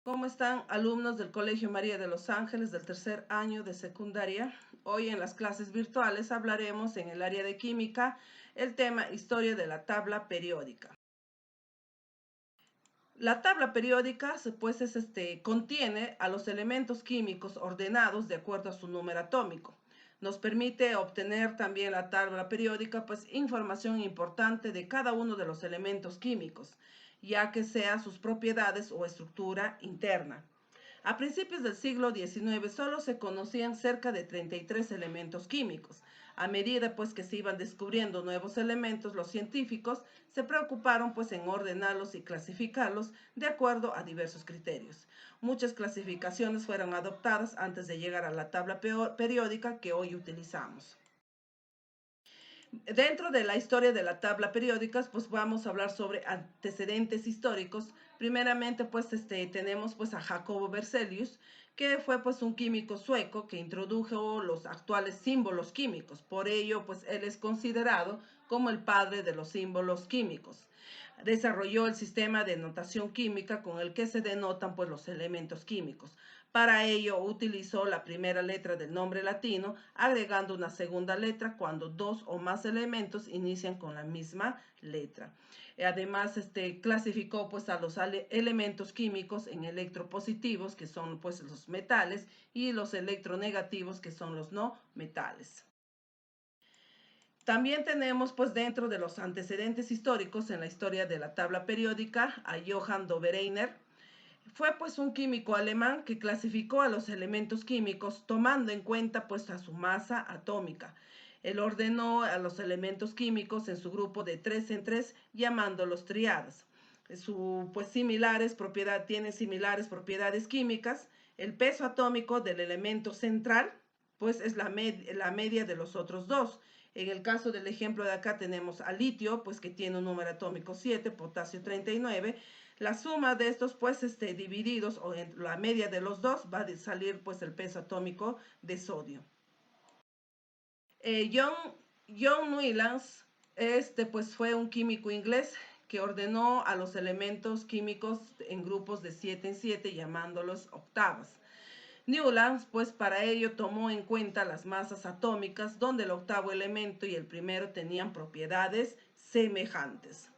¿Cómo están, alumnos del Colegio María de los Ángeles del tercer año de secundaria? Hoy en las clases virtuales hablaremos en el área de química el tema Historia de la tabla periódica. La tabla periódica contiene a los elementos químicos ordenados de acuerdo a su número atómico. Nos permite obtener también la tabla periódica información importante de cada uno de los elementos químicos, ya que sea sus propiedades o estructura interna. A principios del siglo XIX solo se conocían cerca de 33 elementos químicos. A medida que se iban descubriendo nuevos elementos, los científicos se preocuparon en ordenarlos y clasificarlos de acuerdo a diversos criterios. Muchas clasificaciones fueron adoptadas antes de llegar a la tabla periódica que hoy utilizamos. Dentro de la historia de la tabla periódica, vamos a hablar sobre antecedentes históricos. Primeramente, tenemos a Jacobo Berzelius, que fue un químico sueco que introdujo los actuales símbolos químicos. Por ello, él es considerado como el padre de los símbolos químicos. Desarrolló el sistema de notación química con el que se denotan los elementos químicos. Para ello utilizó la primera letra del nombre latino, agregando una segunda letra cuando dos o más elementos inician con la misma letra. Además, clasificó a los elementos químicos en electropositivos, que son los metales, y los electronegativos, que son los no metales. También tenemos dentro de los antecedentes históricos en la historia de la tabla periódica a Johann Dobereiner. Fue un químico alemán que clasificó a los elementos químicos tomando en cuenta a su masa atómica. Él ordenó a los elementos químicos en su grupo de 3 en 3, llamándolos tríadas. Tienen similares propiedades químicas. El peso atómico del elemento central es la media de los otros dos. En el caso del ejemplo de acá tenemos al litio, que tiene un número atómico 7, potasio 39. La suma de estos, divididos, o en la media de los dos, va a salir, el peso atómico de sodio. John Newlands, fue un químico inglés que ordenó a los elementos químicos en grupos de 7 en 7, llamándolos octavas. Newlands, para ello tomó en cuenta las masas atómicas, donde el octavo elemento y el primero tenían propiedades semejantes.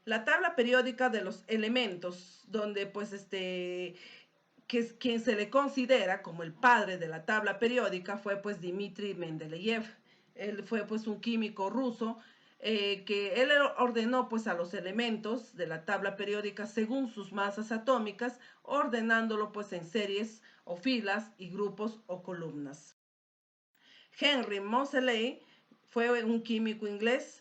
La tabla periódica de los elementos, donde quien se le considera como el padre de la tabla periódica fue Dmitri Mendeleev. Él fue un químico ruso que él ordenó a los elementos de la tabla periódica según sus masas atómicas, ordenándolo en series o filas y grupos o columnas. Henry Moseley fue un químico inglés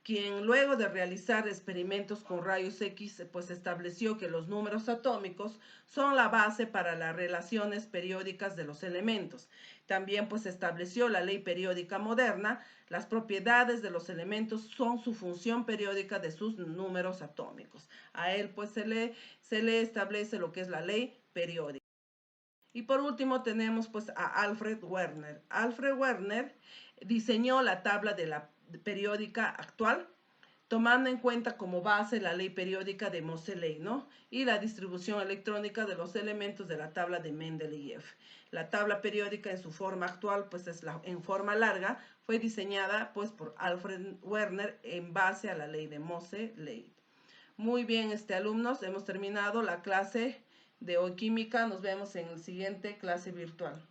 quien luego de realizar experimentos con rayos X, estableció que los números atómicos son la base para las relaciones periódicas de los elementos. También estableció la ley periódica moderna. Las propiedades de los elementos son su función periódica de sus números atómicos. A él se le establece lo que es la ley periódica. Y por último tenemos a Alfred Werner. Alfred Werner diseñó la tabla de la periódica actual, tomando en cuenta como base la ley periódica de Moseley, ¿no? Y la distribución electrónica de los elementos de la tabla de Mendeleev. La tabla periódica en su forma actual, en forma larga, fue diseñada por Alfred Werner en base a la ley de Moseley. Muy bien, alumnos, hemos terminado la clase de hoy química. Nos vemos en la siguiente clase virtual.